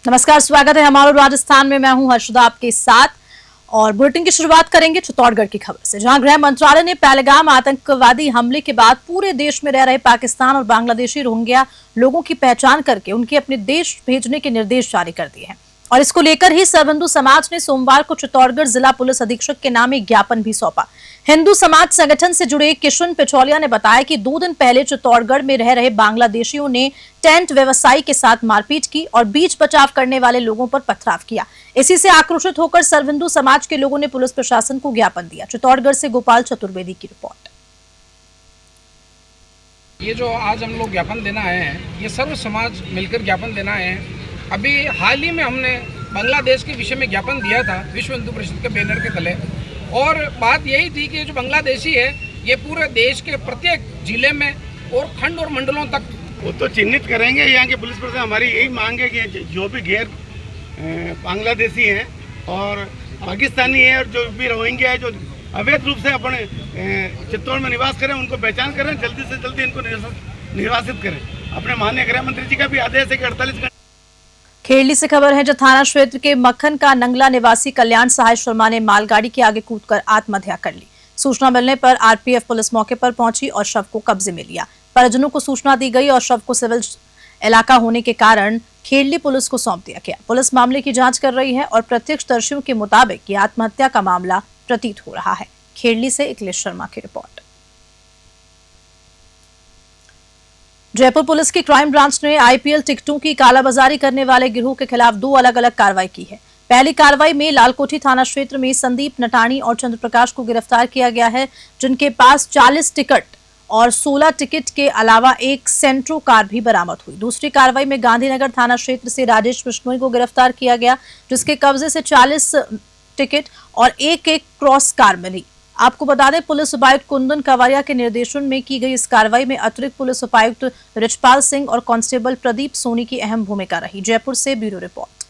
नमस्कार, स्वागत है हमारे राजस्थान में। मैं हूं हर्षदा आपके साथ और बुलेटिन की शुरुआत करेंगे चित्तौड़गढ़ की खबर से, जहां गृह मंत्रालय ने पहलगाम आतंकवादी हमले के बाद पूरे देश में रह रहे पाकिस्तान और बांग्लादेशी रोहिंग्या लोगों की पहचान करके उनके अपने देश भेजने के निर्देश जारी कर दिए हैं। और इसको लेकर ही सर्व हिंदू समाज ने सोमवार को चित्तौड़गढ़ जिला पुलिस अधीक्षक के नाम एक ज्ञापन भी सौंपा। हिंदू समाज संगठन से जुड़े किशन पिछौलिया ने बताया कि 2 दिन पहले चित्तौड़गढ़ में रह रहे बांग्लादेशियों ने टेंट व्यवसायी के साथ मारपीट की और बीच बचाव करने वाले लोगों पर पथराव किया। इसी से आक्रोशित होकर सर्व हिंदू समाज के लोगों ने पुलिस प्रशासन को ज्ञापन दिया। चित्तौड़गढ़ से गोपाल चतुर्वेदी की रिपोर्ट। ये जो आज हम लोग ज्ञापन देना आए हैं, ये सर्व समाज मिलकर ज्ञापन देना आए हैं। अभी हाल ही में हमने बांग्लादेश के विषय में ज्ञापन दिया था विश्व हिंदू परिषद के बैनर के तले, और बात यही थी कि जो बांग्लादेशी है ये पूरे देश के प्रत्येक जिले में और खंड और मंडलों तक वो तो चिन्हित करेंगे। यहाँ के पुलिस प्रशासन हमारी यही मांग है कि जो भी गैर बांग्लादेशी हैं और पाकिस्तानी है और जो भी रोहिंग्या है जो अवैध रूप से अपने चित्तौड़ में निवास करें, उनको पहचान करें, जल्दी से जल्दी इनको निर्वासित करें। अपने माननीय गृह मंत्री जी का भी आदेश है कि 48 घंटे। खेड़ली से खबर है, जो थाना क्षेत्र के मक्खन का नंगला निवासी कल्याण सहाय शर्मा ने मालगाड़ी के आगे कूदकर आत्महत्या कर ली। सूचना मिलने पर आरपीएफ पुलिस मौके पर पहुंची और शव को कब्जे में लिया। परिजनों को सूचना दी गई और शव को सिविल इलाका होने के कारण खेड़ली पुलिस को सौंप दिया गया। पुलिस मामले की जांच कर रही है और प्रत्यक्षदर्शियों के मुताबिक ये आत्महत्या का मामला प्रतीत हो रहा है। खेड़ली से अखिलेश शर्मा की रिपोर्ट। जयपुर पुलिस की क्राइम ब्रांच ने आईपीएल टिकटों की कालाबाजारी करने वाले गिरोह के खिलाफ 2 अलग अलग कार्रवाई की है। पहली कार्रवाई में लालकोठी थाना क्षेत्र में संदीप नटाणी और चंद्रप्रकाश को गिरफ्तार किया गया है, जिनके पास 40 टिकट और 16 टिकट के अलावा एक सेंट्रो कार भी बरामद हुई। दूसरी कार्रवाई में गांधीनगर थाना क्षेत्र से राजेश बिश्नोई को गिरफ्तार किया गया, जिसके कब्जे से 40 टिकट और एक क्रॉस कार मिली। आपको बता दें, पुलिस उपायुक्त कुंदन कावरिया के निर्देशन में की गई इस कार्रवाई में अतिरिक्त पुलिस उपायुक्त रिचपाल सिंह और कांस्टेबल प्रदीप सोनी की अहम भूमिका रही। जयपुर से ब्यूरो रिपोर्ट।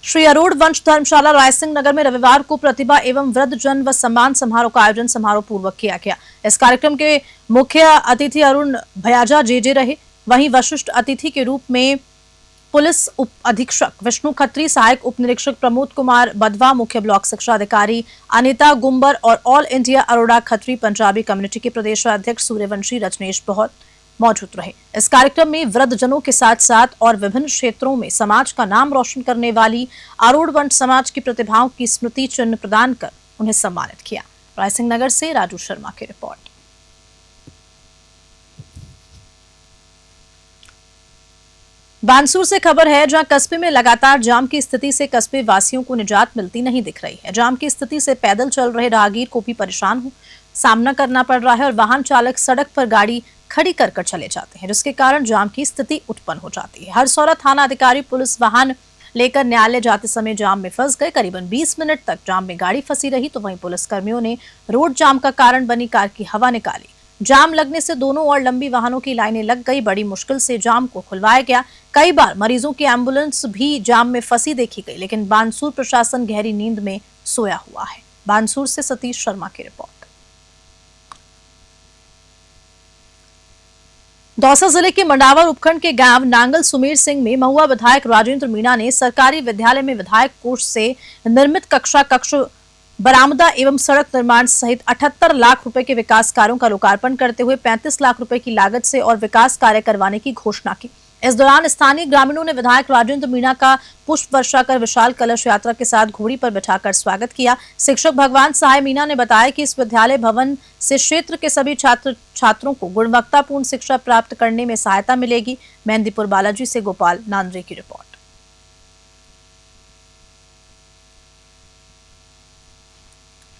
श्री अरूढ़ वंश धर्मशाला रायसिंह नगर में रविवार को प्रतिभा एवं वृद्धजन व सम्मान समारोह का आयोजन समारोह पूर्वक किया गया। इस कार्यक्रम के मुख्य अतिथि अरुण भयाजा जेजे रहे। वहीं वशिष्ठ अतिथि के रूप में पुलिस उप अधीक्षक विष्णु खत्री, सहायक उप निरीक्षक प्रमोद कुमार बधवा, मुख्य ब्लॉक शिक्षा अधिकारी अनिता गुम्बर और all India Arora Khatri Punjabi community के प्रदेश अध्यक्ष सूर्यवंशी रजनेश बहुत मौजूद रहे। इस कार्यक्रम में वृद्धजनों के साथ साथ और विभिन्न क्षेत्रों में समाज का नाम रोशन करने वाली आरूढ़ वंश समाज की प्रतिभाओं की स्मृति चिन्ह प्रदान कर उन्हें सम्मानित किया। रायसिंह नगर से राजू शर्मा की रिपोर्ट। बानसूर से खबर है, जहां कस्बे में लगातार जाम की स्थिति से कस्बे वासियों को निजात मिलती नहीं दिख रही है। जाम की स्थिति से पैदल चल रहे राहगीर को भी परेशान सामना करना पड़ रहा है और वाहन चालक सड़क पर गाड़ी खड़ी कर चले जाते हैं, जिसके कारण जाम की स्थिति उत्पन्न हो जाती है। हरसौरा थाना अधिकारी पुलिस वाहन लेकर न्यायालय जाते समय जाम में फंस गए। करीबन 20 मिनट तक जाम में गाड़ी फंसी रही, तो वहीं पुलिस कर्मियों ने रोड जाम का कारण बनी कार की हवा निकाली। जाम लगने से दोनों ओर लंबी वाहनों की लाइनें लग गई। बड़ी मुश्किल से जाम को खुलवाया गया। कई बार मरीजों की एम्बुलेंस भी जाम में फंसी देखी गई, लेकिन बानसूर प्रशासन गहरी नींद में सोया हुआ है। बानसूर से सतीश शर्मा की रिपोर्ट। दौसा जिले के मंडावर उपखंड के गांव नांगल सुमेर सिंह में महुआ विधायक राजेंद्र मीणा ने सरकारी विद्यालय में विधायक कोष से निर्मित कक्ष बरामदा एवं सड़क निर्माण सहित 78 लाख रुपए के विकास कार्यों का लोकार्पण करते हुए 35 लाख रुपए की लागत से और विकास कार्य करवाने की घोषणा की। इस दौरान स्थानीय ग्रामीणों ने विधायक राजेंद्र मीणा का पुष्प वर्षा कर विशाल कलश यात्रा के साथ घोड़ी पर बिठाकर स्वागत किया। शिक्षक भगवान सहाय मीणा ने बताया कि इस विद्यालय भवन से क्षेत्र के सभी छात्रों को गुणवत्तापूर्ण शिक्षा प्राप्त करने में सहायता मिलेगी। मेहंदीपुर बालाजी से गोपाल नांद्रे की रिपोर्ट।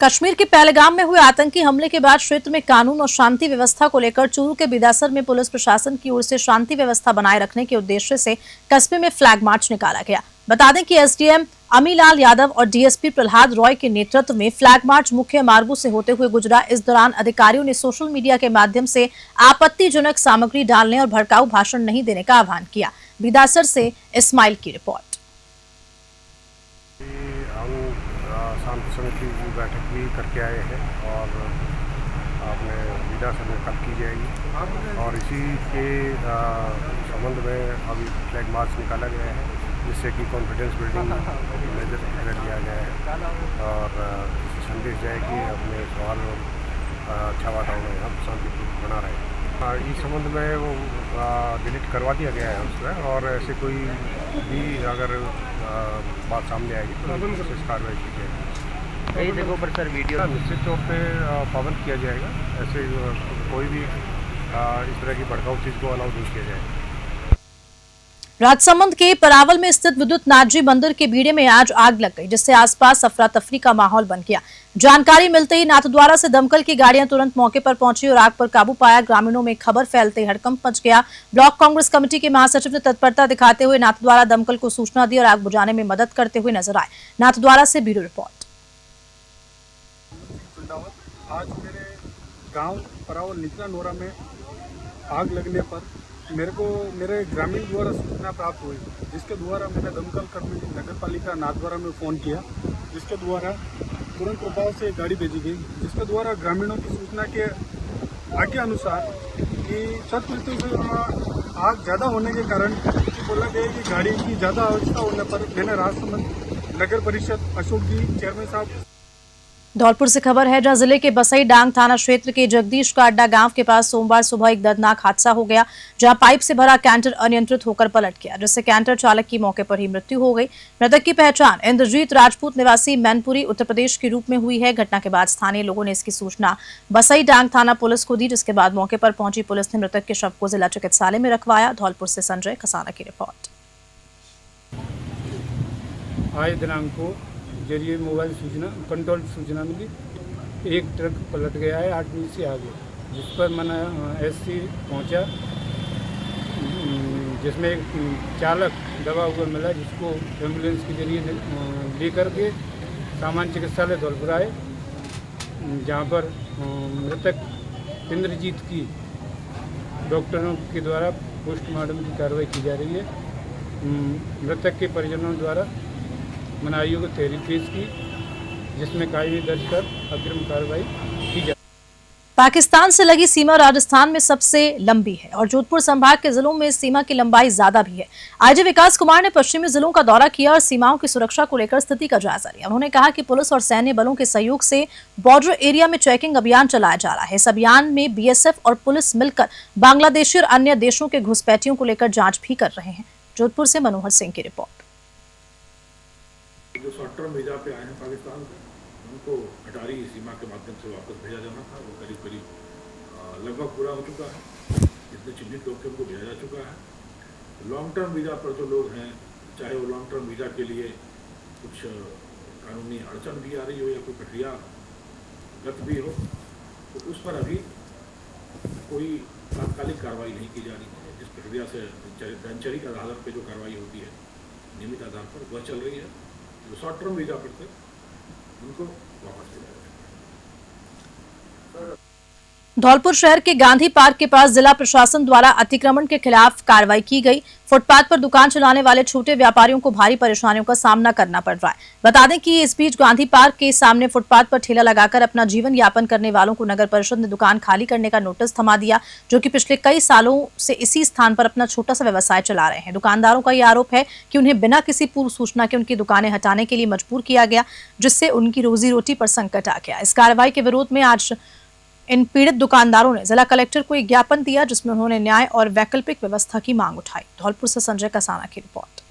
कश्मीर के पहलगाम में हुए आतंकी हमले के बाद क्षेत्र में कानून और शांति व्यवस्था को लेकर चूरू के बिदासर में पुलिस प्रशासन की ओर से शांति व्यवस्था बनाए रखने के उद्देश्य से कस्बे में फ्लैग मार्च निकाला गया। बता दें कि एसडीएम अमीलाल यादव और डीएसपी प्रहलाद रॉय के नेतृत्व में फ्लैग मार्च मुख्य मार्गों से होते हुए गुजरा। इस दौरान अधिकारियों ने सोशल मीडिया के माध्यम से आपत्तिजनक सामग्री डालने और भड़काऊ भाषण नहीं देने का आह्वान किया। बिदासर से इस्माइल की रिपोर्ट। शांति समिति की बैठक भी करके आए हैं और अपने लीडर से कल की जाएगी और इसी के संबंध में अभी फ्लैग मार्च निकाला गया है, जिससे कि कॉन्फिडेंस बिल्डिंग मेजर लिया गया है और संदेश जाए कि अपने सवाल अच्छा वातावरण हम शांतिपूर्ण बना रहे हैं। इस संबंध में वो डिलीट करवा दिया गया है उसमें, और ऐसे कोई भी अगर बात सामने आएगी तो विशेष कार्रवाई की जाएगी। कई जगहों पर सर वीडियो निश्चित तौर पे पाबंद किया जाएगा, ऐसे कोई भी इस तरह की भड़काऊ चीज़ को अलाउ नहीं किया जाएगा। राजसमंद के परावल में स्थित विद्युत नाथजी मंदिर के बीड़े में आज आग लग गई, जिससे आसपास अफरा तफरी का माहौल बन गया। जानकारी मिलते ही नाथद्वारा से दमकल की गाड़ियां तुरंत मौके पर पहुंची और आग पर काबू पाया। ग्रामीणों में खबर फैलते हड़कंप मच गया। ब्लॉक कांग्रेस कमेटी के महासचिव ने तत्परता दिखाते हुए नाथद्वारा दमकल को सूचना दी और आग बुझाने में मदद करते हुए नजर आए। नाथद्वारा से ब्यूरो रिपोर्ट। आज मेरे गांव परावल निचला नोरा में आग लगने पर मेरे को मेरे ग्रामीण द्वारा सूचना प्राप्त हुई, जिसके द्वारा मैंने दमकल कर्मी नगर पालिका नाथद्वारा में फ़ोन किया, जिसके द्वारा तुरंत प्रभाव से गाड़ी भेजी गई, जिसके द्वारा ग्रामीणों की सूचना के आगे अनुसार कि छत पृथ्वी से आग ज़्यादा होने के कारण बोला गया कि गाड़ी की ज़्यादा आवश्यकता होने पर मैंने राजसमंद नगर परिषद अशोक जी चेयरमैन साहब। धौलपुर से खबर है, जहां जिले के बसई डांग थाना क्षेत्र के जगदीश का अड्डा गांव के पास सोमवार सुबह एक दर्दनाक हादसा हो गया, जहां पाइप से भरा कैंटर अनियंत्रित होकर पलट गया, जिससे कैंटर चालक की मौके पर ही मृत्यु हो गई। मृतक की पहचान इंद्रजीत राजपूत निवासी मैनपुरी उत्तर प्रदेश के रूप में हुई है। घटना के बाद स्थानीय लोगों ने इसकी सूचना बसई डांग थाना पुलिस को दी, जिसके बाद मौके पर पहुंची पुलिस ने मृतक के शव को जिला चिकित्सालय में रखवाया। धौलपुर से संजय कसाना की रिपोर्ट। आज दिनांक को जरिए मोबाइल सूचना कंट्रोल सूचना मिली, एक ट्रक पलट गया है 8 मील से आगे, जिस पर मैंने एससी पहुंचा, जिसमें एक चालक दबा हुआ मिला, जिसको एम्बुलेंस के जरिए लेकर के सामान्य चिकित्सालय धौलपुर आए, जहां पर मृतक इंद्रजीत की डॉक्टरों के द्वारा पोस्टमार्टम की कार्रवाई की जा रही है। मृतक के परिजनों द्वारा मनाइयों को तहरीर पेश की, जिसमें कार्रवाई दर्ज कर अग्रिम कार्रवाई की जाए। पाकिस्तान से लगी सीमा राजस्थान में सबसे लंबी है और जोधपुर संभाग के जिलों में सीमा की लंबाई ज्यादा भी है। आईजी विकास कुमार ने पश्चिमी जिलों का दौरा किया और सीमाओं की सुरक्षा को लेकर स्थिति का जायजा लिया। उन्होंने कहा कि पुलिस और सैन्य बलों के सहयोग से बॉर्डर एरिया में चेकिंग अभियान चलाया जा रहा है। इस अभियान में बीएसएफ और पुलिस मिलकर बांग्लादेशी और अन्य देशों के घुसपैठियों को लेकर जाँच भी कर रहे हैं। जोधपुर से मनोहर सिंह की रिपोर्ट। जो शॉर्ट टर्म वीज़ा पे आए हैं पाकिस्तान से, उनको अटारी सीमा के माध्यम से वापस भेजा जाना था, वो करीब करीब लगभग पूरा हो चुका है। जितने चिन्हित लोग थे उनको भेजा जा चुका है। लॉन्ग टर्म वीज़ा पर जो लोग हैं, चाहे वो लॉन्ग टर्म वीज़ा के लिए कुछ कानूनी अड़चन भी आ रही हो या कोई प्रक्रिया गत भी हो, तो उस पर अभी कोई तात्कालिक कार्रवाई नहीं की जा रही है। जिस प्रक्रिया से दिनचर्या के आधार पर जो कार्रवाई होती है नियमित आधार पर, वह चल रही है। जो शॉर्ट टर्म वीजा पर थे उनको वापस ले जाएगा। धौलपुर शहर के गांधी पार्क के पास जिला प्रशासन द्वारा अतिक्रमण के खिलाफ कार्रवाई की गई। फुटपाथ पर दुकान चलाने वाले छोटे व्यापारियों को भारी परेशानियों का सामना करना पड़ रहा है। बता दें कि इस बीच गांधी पार्क के सामने फुटपाथ पर ठेला लगाकर अपना जीवन यापन करने वालों को नगर परिषद ने दुकान खाली करने का नोटिस थमा दिया, जो कि पिछले कई सालों से इसी स्थान पर अपना छोटा सा व्यवसाय चला रहे हैं। दुकानदारों का यह आरोप है कि उन्हें बिना किसी पूर्व सूचना के उनकी दुकानें हटाने के लिए मजबूर किया गया, जिससे उनकी रोजी रोटी पर संकट आ गया। इस कार्रवाई के विरोध में आज इन पीड़ित दुकानदारों ने जिला कलेक्टर को एक ज्ञापन दिया, जिसमें उन्होंने न्याय और वैकल्पिक व्यवस्था की मांग उठाई। धौलपुर से संजय कसाना की रिपोर्ट।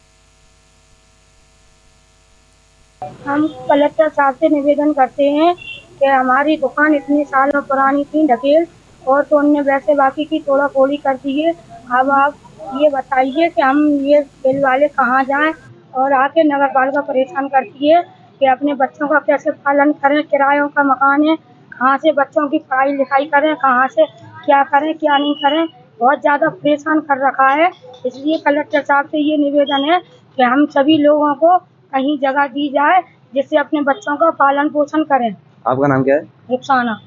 हम कलेक्टर साहब से निवेदन करते हैं कि हमारी दुकान इतने सालों पुरानी थी ढकेल, और तो उनने वैसे बाकी की तोड़ा फोड़ी कर दी है। अब आप ये बताइए कि हम ये बिल वाले कहाँ जाएं, और आके नगर पालिका परेशान करती है कि अपने बच्चों का कैसे पालन करें। किरायों का मकान है, कहाँ से बच्चों की पढ़ाई लिखाई करें, कहाँ से क्या करें क्या नहीं करें, बहुत ज़्यादा परेशान कर रखा है। इसलिए कलेक्टर साहब से ये निवेदन है कि हम सभी लोगों को कहीं जगह दी जाए, जिससे अपने बच्चों का पालन पोषण करें। आपका नाम क्या है? रुखसाना।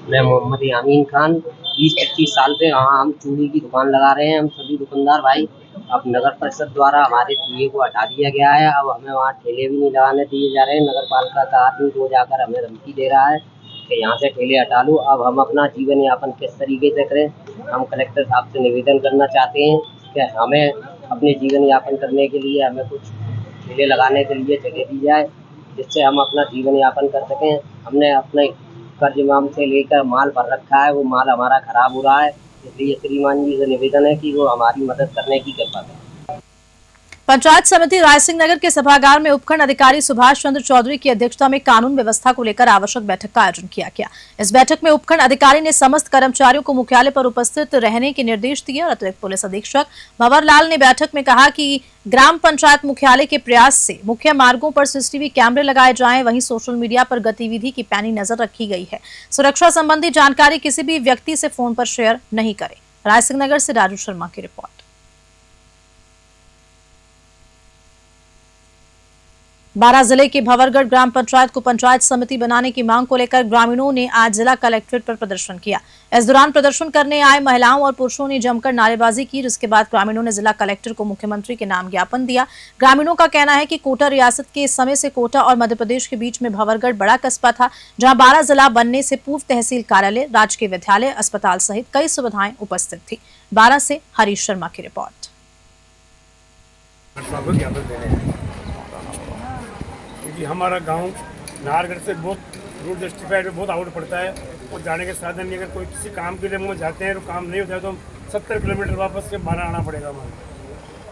मैं मोहम्मद यामीन खान, 20-25 साल से यहाँ हम चूड़ी की दुकान लगा रहे हैं। हम सभी दुकानदार भाई, अब नगर परिषद द्वारा हमारे ठेले को हटा दिया गया है। अब हमें वहाँ ठेले भी नहीं लगाने दिए जा रहे हैं। नगर पालिका का आदमी रोज आकर हमें धमकी दे रहा है कि यहाँ से ठेले हटा लो, अब हम अपना जीवन यापन किस तरीके से करें। हम कलेक्टर साहब से निवेदन करना चाहते हैं कि हमें अपने जीवन यापन करने के लिए हमें कुछ ठेले लगाने के लिए जगह दी जाए, जिससे हम अपना जीवन यापन कर सकें। हमने अपने कर्ज माम से लेकर माल भर रखा है, वो माल हमारा खराब हो रहा है, इसलिए श्रीमान जी से निवेदन है कि वो हमारी मदद करने की कृपा करें। पंचायत समिति रायसिंह नगर के सभागार में उपखंड अधिकारी सुभाष चंद्र चौधरी की अध्यक्षता में कानून व्यवस्था को लेकर आवश्यक बैठक का आयोजन किया गया। इस बैठक में उपखंड अधिकारी ने समस्त कर्मचारियों को मुख्यालय पर उपस्थित रहने के निर्देश दिए और अतिरिक्त पुलिस अधीक्षक भंवर लाल ने बैठक में कहा कि ग्राम पंचायत मुख्यालय के प्रयास से मुख्य मार्गों पर सीसीटीवी कैमरे लगाए जाएं, वहीं सोशल मीडिया पर गतिविधि की पैनी नजर रखी गई है। सुरक्षा संबंधी जानकारी किसी भी व्यक्ति से फोन पर शेयर नहीं करें। रायसिंह नगर से राजू शर्मा की रिपोर्ट। बारां जिले के भंवरगढ़ ग्राम पंचायत को पंचायत समिति बनाने की मांग को लेकर ग्रामीणों ने आज जिला कलेक्ट्रेट पर प्रदर्शन किया। इस दौरान प्रदर्शन करने आए महिलाओं और पुरुषों ने जमकर नारेबाजी की, जिसके बाद ग्रामीणों ने जिला कलेक्टर को मुख्यमंत्री के नाम ज्ञापन दिया। ग्रामीणों का कहना है कि कोटा रियासत के समय से कोटा और मध्य प्रदेश के बीच में भंवरगढ़ बड़ा कस्बा था, जहां 12 जिला बनने से पूर्व तहसील कार्यालय, राजकीय विद्यालय, अस्पताल सहित कई सुविधाएं उपस्थित थी। बारां से हरीश शर्मा की रिपोर्ट। हमारा गांव नाहरगढ़ से बहुत रोड जस्टिफाइड में बहुत आउट पड़ता है और जाने के साधन नहीं। अगर कोई किसी काम के लिए हम जाते हैं तो काम नहीं होता है तो 70 किलोमीटर वापस से बारह आना पड़ेगा हमें।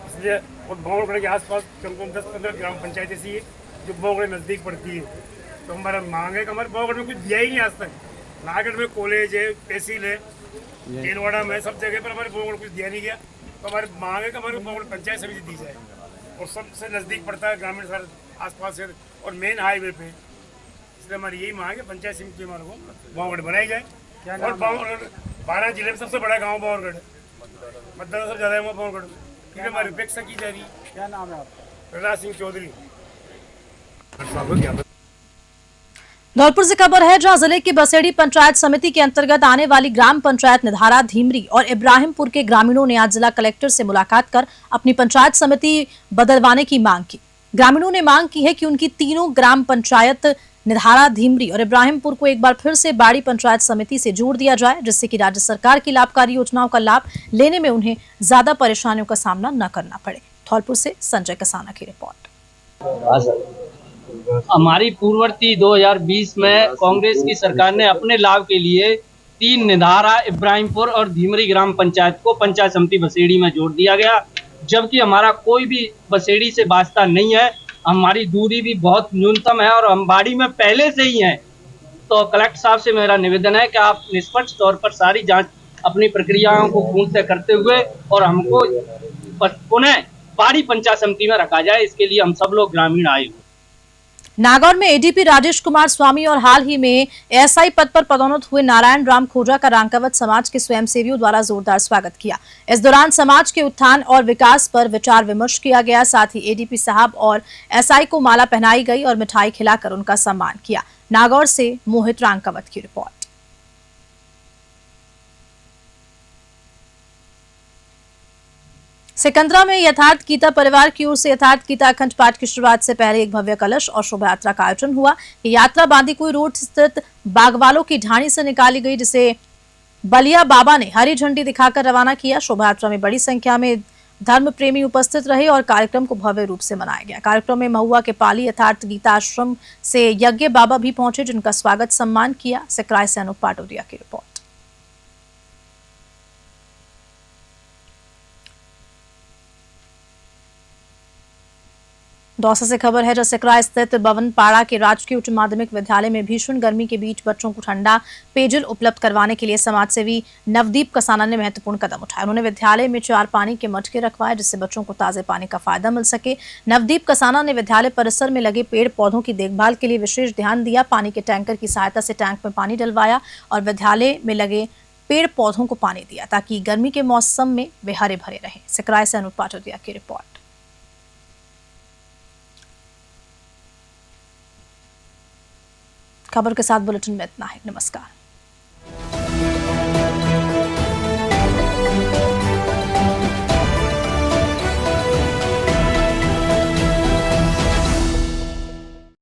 इसलिए और बावड़गढ़ के आसपास कम से कम 10-15 ग्राम पंचायत ऐसी है जो बावड़गढ़ नज़दीक पड़ती है। तो हमारा मांग है कि हमारे बावड़गढ़ में कुछ दिया ही नहीं आज तक। नाहरगढ़ में कॉलेज है, तहसील है, केलवाड़ा में, सब जगह पर हमारे बावड़गढ़ कुछ दिया नहीं गया। तो हमारी मांग है कि हमारे बावड़गढ़ पंचायत समिति दी जाए और सबसे नज़दीक पड़ता है ग्रामीण सारे आसपास से और मेन हाईवे पे। इसलिए हमारी यही मांग है पंचायत समिति हमारे को बावड़गढ़ बनाई जाए। और बावड़गढ़ 12 जिले में सबसे बड़ा गांव बावड़गढ़, मतदान सबसे ज़्यादा है वहाँ बावड़गढ़ में, क्योंकि हमारी अपेक्षा की जा रही है। क्या नाम है आपका? प्रहलाद सिंह चौधरी। धौलपुर से खबर है, जहां जिले की बसेड़ी पंचायत समिति के अंतर्गत आने वाली ग्राम पंचायत निधारा, धीमरी और इब्राहिमपुर के ग्रामीणों ने आज जिला कलेक्टर से मुलाकात कर अपनी पंचायत समिति बदलवाने की मांग की। ग्रामीणों ने मांग की है कि उनकी तीनों ग्राम पंचायत निधारा, धीमरी और इब्राहिमपुर को एक बार फिर से बाड़ी पंचायत समिति से जोड़ दिया जाए, जिससे कि राज्य सरकार की लाभकारी योजनाओं का लाभ लेने में उन्हें ज्यादा परेशानियों का सामना न करना पड़े। धौलपुर से संजय कसाना की रिपोर्ट। हमारी पूर्ववर्ती 2020 में कांग्रेस की सरकार ने अपने लाभ के लिए 3 निधारा, इब्राहिमपुर और धीमरी ग्राम पंचायत को पंचायत समिति बसेड़ी में जोड़ दिया गया, जबकि हमारा कोई भी बसेड़ी से वास्ता नहीं है। हमारी दूरी भी बहुत न्यूनतम है और हम बाड़ी में पहले से ही हैं। तो कलेक्टर साहब से मेरा निवेदन है कि आप निष्पक्ष तौर पर सारी जांच अपनी प्रक्रियाओं को पूर्ण से करते हुए और हमको पुनः बाड़ी पंचायत समिति में रखा जाए। इसके लिए हम सब लोग ग्रामीण आए हुए। नागौर में एडीपी राजेश कुमार स्वामी और हाल ही में एसआई पद पर पदोन्नत हुए नारायण राम खोजा का रांकावत समाज के स्वयंसेवियों द्वारा जोरदार स्वागत किया। इस दौरान समाज के उत्थान और विकास पर विचार विमर्श किया गया। साथ ही एडीपी साहब और एसआई को माला पहनाई गई और मिठाई खिलाकर उनका सम्मान किया। नागौर से मोहित रांकावत की रिपोर्ट। सिकंदरा में यथार्थ गीता परिवार की ओर से यथार्थ गीता अखंड पाठ की शुरुआत से पहले एक भव्य कलश और शोभा यात्रा का आयोजन हुआ। ये यात्रा बांदीकुई रोड स्थित बागवालों की ढाणी से निकाली गई, जिसे बलिया बाबा ने हरी झंडी दिखाकर रवाना किया। शोभा यात्रा में बड़ी संख्या में धर्म प्रेमी उपस्थित रहे और कार्यक्रम को भव्य रूप से मनाया गया। कार्यक्रम में महुआ के पाली यथार्थ गीता आश्रम से यज्ञ बाबा भी पहुंचे, जिनका स्वागत सम्मान किया। सकराय से अनूप पाटोदिया की रिपोर्ट। दौसा से खबर है, जहां सकराय स्थित बवनपाड़ा के राजकीय उच्च माध्यमिक विद्यालय में भीषण गर्मी के बीच बच्चों को ठंडा पेयजल उपलब्ध करवाने के लिए समाजसेवी नवदीप कसाना ने महत्वपूर्ण कदम उठाया। उन्होंने विद्यालय में 4 पानी के मटके रखवाए, जिससे बच्चों को ताजे पानी का फायदा मिल सके। नवदीप कसाना ने विद्यालय परिसर में लगे पेड़ पौधों की देखभाल के लिए विशेष ध्यान दिया। पानी के टैंकर की सहायता से टैंक में पानी डलवाया और विद्यालय में लगे पेड़ पौधों को पानी दिया, ताकि गर्मी के मौसम में वे हरे भरे रहें। सकराय से अनूप पाटोदिया की रिपोर्ट। खबर के साथ बुलेटिन में इतना है। नमस्कार।